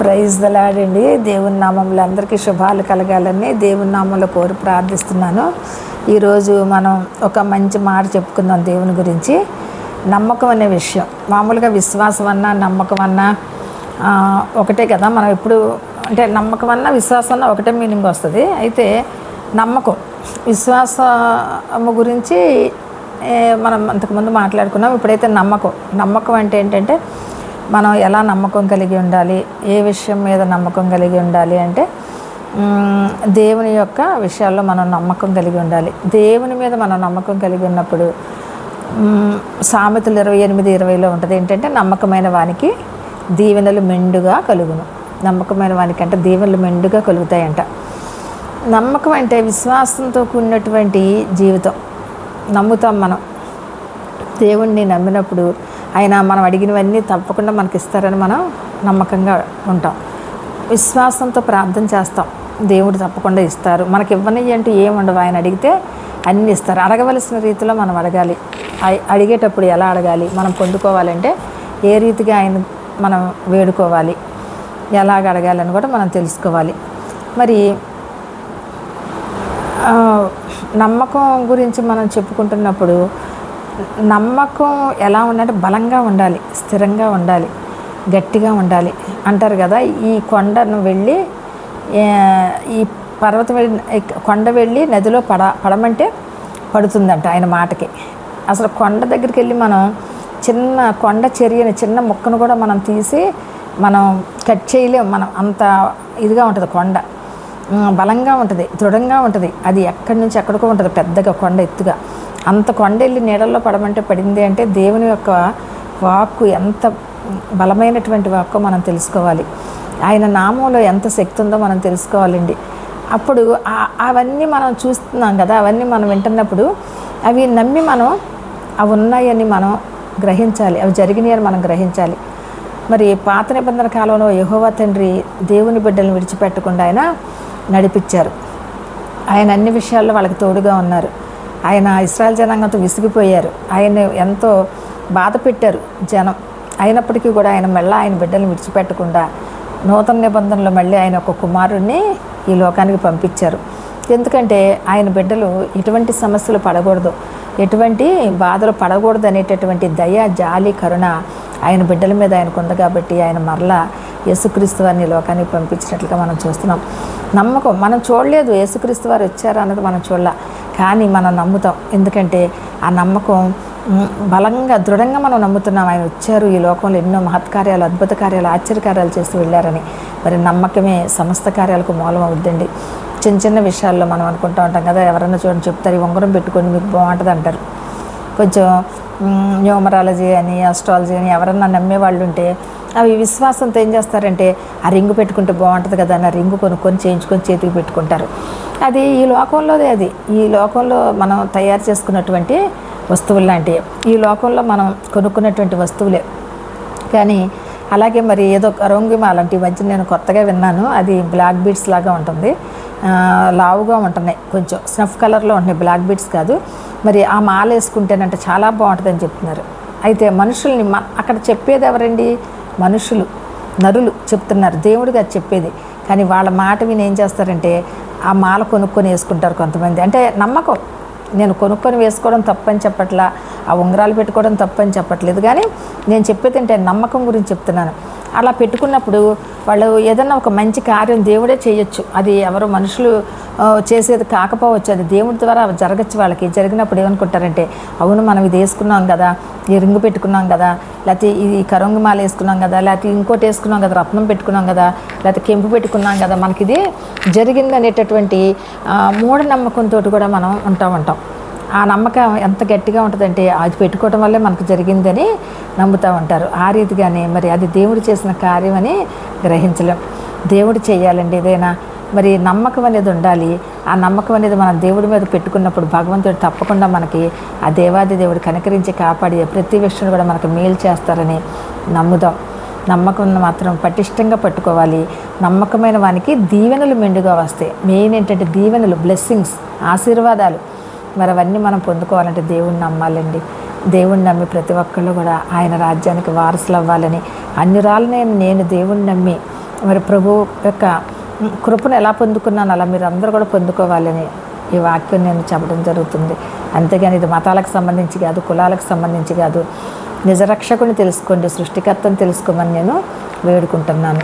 Praise the lord అండి. దేవుని నామంలో అందరికీ శుభాలు కలగాలని దేవుని నామంలో కోరి ప్రార్థిస్తున్నాను. ఈరోజు మనం ఒక మంచి మాట చెప్పుకుందాం దేవుని గురించి. నమ్మకం అనే విషయం, మామూలుగా విశ్వాసం అన్నా నమ్మకం అన్నా ఒకటే కదా. మనం ఎప్పుడు అంటే నమ్మకం అన్నా విశ్వాసం అన్నా ఒకటే మీనింగ్ వస్తుంది. అయితే నమ్మకం విశ్వాసము గురించి మనం అంతకుముందు మాట్లాడుకున్నాం. ఇప్పుడైతే నమ్మకం అంటే ఏంటంటే మనం ఎలా నమ్మకం కలిగి ఉండాలి, ఏ విషయం మీద నమ్మకం కలిగి ఉండాలి అంటే దేవుని యొక్క విషయాల్లో మనం నమ్మకం కలిగి ఉండాలి. దేవుని మీద మనం నమ్మకం కలిగి ఉన్నప్పుడు సామెతలు 28:20 ఉంటుంది ఏంటంటే నమ్మకమైన వానికి దీవెనలు మెండుగా కలుగును. నమ్మకమైన వానికి అంటే దీవెనలు మెండుగా కలుగుతాయంట. నమ్మకం అంటే విశ్వాసంతో కూడినటువంటి జీవితం. నమ్ముతాం మనం దేవుణ్ణి నమ్మినప్పుడు ఆయన మనం అడిగినవన్నీ తప్పకుండా మనకి ఇస్తారని మనం నమ్మకంగా ఉంటాం. విశ్వాసంతో ప్రార్థన చేస్తాం, దేవుడు తప్పకుండా ఇస్తారు. మనకి ఇవ్వని అంటూ ఏముండవు, ఆయన అడిగితే అన్నీ ఇస్తారు. అడగవలసిన రీతిలో మనం అడగాలి. అడిగేటప్పుడు ఎలా అడగాలి, మనం పొందుకోవాలంటే ఏ రీతిగా ఆయన మనం వేడుకోవాలి, ఎలాగ అడగాలని కూడా మనం తెలుసుకోవాలి. మరి నమ్మకం గురించి మనం చెప్పుకుంటున్నప్పుడు నమ్మకం ఎలా ఉండాలంటే బలంగా ఉండాలి, స్థిరంగా ఉండాలి, గట్టిగా ఉండాలి అంటారు కదా. ఈ కొండను వెళ్ళి ఈ పర్వతం వెళ్ళి కొండ వెళ్ళి నదిలో పడమంటే పడుతుందంట ఆయన మాటకి. అసలు కొండ దగ్గరికి వెళ్ళి మనం చిన్న కొండ చర్యని చిన్న ముక్కను కూడా మనం తీసి మనం కట్ చేయలేం. మనం అంత ఇదిగా ఉంటుంది కొండ, బలంగా ఉంటుంది, దృఢంగా ఉంటుంది. అది ఎక్కడి నుంచి ఎక్కడికో ఉంటుంది, పెద్దగా కొండ ఎత్తుగా. అంత కొండ వెళ్ళి నీడల్లో పడమంటే పడింది అంటే దేవుని యొక్క వాక్కు ఎంత బలమైనటువంటి వాక్కో మనం తెలుసుకోవాలి. ఆయన నామంలో ఎంత శక్తి ఉందో మనం తెలుసుకోవాలండి. అప్పుడు అవన్నీ మనం చూస్తున్నాం కదా, అవన్నీ మనం వింటున్నప్పుడు అవి నమ్మి మనం అవి ఉన్నాయని మనం గ్రహించాలి, అవి జరిగినాయని మనం గ్రహించాలి. మరి పాత నిబంధన కాలంలో యెహోవా తండ్రి దేవుని బిడ్డలను విడిచిపెట్టకుండా ఆయన నడిపించారు. ఆయన అన్ని విషయాల్లో వాళ్ళకి తోడుగా ఉన్నారు. ఆయన ఇశ్రాయేల్ జనాంగంతో విసిగిపోయారు, ఆయన ఎంతో బాధ పెట్టారు జనం. అయినప్పటికీ కూడా ఆయన మళ్ళీ ఆయన బిడ్డలను విడిచిపెట్టకుండా నూతన నిబంధనలో మళ్ళీ ఆయన ఒక కుమారుడిని ఈ లోకానికి పంపించారు. ఎందుకంటే ఆయన బిడ్డలు ఎటువంటి సమస్యలు పడకూడదు, ఎటువంటి బాధలు పడకూడదు అనేటటువంటి దయ, జాలి, కరుణ ఆయన బిడ్డల మీద ఆయనకు ఉంది. కాబట్టి ఆయన మరలా యేసుక్రీస్తు వారిని లోకానికి పంపించినట్లుగా మనం చూస్తున్నాం. నమ్మకం మనం చూడలేదు, యేసుక్రీస్తు వారు వచ్చారు అన్నది మనం చూడలే, కానీ మనం నమ్ముతాం. ఎందుకంటే ఆ నమ్మకం బలంగా దృఢంగా మనం నమ్ముతున్నాం. ఆయన వచ్చారు, ఈ లోకంలో ఎన్నో మహత్కార్యాలు, అద్భుత కార్యాలు, ఆశ్చర్యకార్యాలు చేస్తూ వెళ్ళారని. మరి నమ్మకమే సమస్త కార్యాలకు మూలం అవుద్దండి. చిన్న చిన్న విషయాల్లో మనం అనుకుంటూ ఉంటాం కదా, ఎవరన్నా చూడండి చెప్తారు ఈ ఉంగరం పెట్టుకొని మీకు బాగుంటుంది అంటారు. కొంచెం న్యూమరాలజీ అని ఆస్ట్రాలజీ అని ఎవరన్నా నమ్మేవాళ్ళు ఉంటే అవి విశ్వాసంతో ఏం చేస్తారంటే ఆ రింగు పెట్టుకుంటే బాగుంటుంది కదా అని ఆ రింగు కొనుక్కొని చేయించుకొని చేతికి పెట్టుకుంటారు. అది ఈ లోకంలోదే, అది ఈ లోకంలో మనం తయారు చేసుకున్నటువంటి వస్తువులు లాంటివి, ఈ లోకంలో మనం కొనుక్కున్నటువంటి వస్తువులే. కానీ అలాగే మరి ఏదో కరోంగిమ అలాంటి మధ్య నేను కొత్తగా విన్నాను, అది బ్లాక్ బీడ్స్ లాగా ఉంటుంది, లావుగా ఉంటున్నాయి, కొంచెం స్నఫ్ కలర్లో ఉంటున్నాయి, బ్లాక్ బీడ్స్ కాదు. మరి ఆ మాల వేసుకుంటేనంటే చాలా బాగుంటుందని చెప్తున్నారు. అయితే మనుషుల్ని అక్కడ చెప్పేది ఎవరండి? మనుషులు, నరులు చెప్తున్నారు, దేవుడిగా అది చెప్పేది. కానీ వాళ్ళ మాట విని ఏం చేస్తారంటే ఆ మాల కొనుక్కొని వేసుకుంటారు కొంతమంది. అంటే నమ్మకం, నేను కొనుక్కొని వేసుకోవడం తప్పని చెప్పట్లా, ఆ ఉంగరాలు పెట్టుకోవడం తప్పని చెప్పట్లేదు, కానీ నేను చెప్పేది అంటే నమ్మకం గురించి చెప్తున్నాను. అలా పెట్టుకున్నప్పుడు వాళ్ళు ఏదన్నా ఒక మంచి కార్యం దేవుడే చేయొచ్చు, అది ఎవరో మనుషులు చేసేది కాకపోవచ్చు, అది దేవుడి ద్వారా జరగచ్చు. వాళ్ళకి జరిగినప్పుడు ఏమనుకుంటారంటే అవును మనం ఇది వేసుకున్నాం కదా, ఈ రింగు పెట్టుకున్నాం కదా, లేకపోతే ఇది కరంగి మాల వేసుకున్నాం కదా, లేకపోతే ఇంకోటి వేసుకున్నాం కదా, రత్నం పెట్టుకున్నాం కదా, లేకపోతే కెంపు పెట్టుకున్నాం కదా, మనకి ఇది జరిగింది అనేటటువంటి మూఢనమ్మకంతో కూడా మనం ఉంటాం. ఆ నమ్మకం ఎంత గట్టిగా ఉంటుందంటే అది పెట్టుకోవడం వల్లే మనకు జరిగిందని నమ్ముతూ ఉంటారు. ఆ రీతిగానే మరి అది దేవుడు చేసిన కార్యం అని గ్రహించలేం. దేవుడు చేయాలండి ఏదైనా, మరి నమ్మకం అనేది ఉండాలి. ఆ నమ్మకం అనేది మనం దేవుడి మీద పెట్టుకున్నప్పుడు భగవంతుడు తప్పకుండా మనకి ఆ దేవాది దేవుడు కనికరించి కాపాడి ప్రతి విషయం కూడా మనకు మేలు చేస్తారని నమ్ముదాం. నమ్మకం మాత్రం పటిష్టంగా పట్టుకోవాలి. నమ్మకమైన వానికి దీవెనలు మెండుగా వస్తాయి. మెయిన్ ఏంటంటే దీవెనలు, బ్లెస్సింగ్స్, ఆశీర్వాదాలు. మరి అవన్నీ మనం పొందుకోవాలంటే దేవుణ్ణి నమ్మాలండి. దేవుణ్ణి నమ్మి ప్రతి ఒక్కళ్ళు కూడా ఆయన రాజ్యానికి వారసులు అవ్వాలని, అన్యురాలనే నేను దేవుణ్ణి నమ్మి మరి ప్రభు యొక్క కృపను ఎలా పొందుకున్నాను అలా మీరు అందరూ కూడా పొందుకోవాలని ఈ వాక్యం నేను చెప్పడం జరుగుతుంది. అంతేగాని ఇది మతాలకు సంబంధించి కాదు, కులాలకు సంబంధించి కాదు. నిజరక్షకుని తెలుసుకోండి, సృష్టికర్తను తెలుసుకోమని నేను వేడుకుంటున్నాను.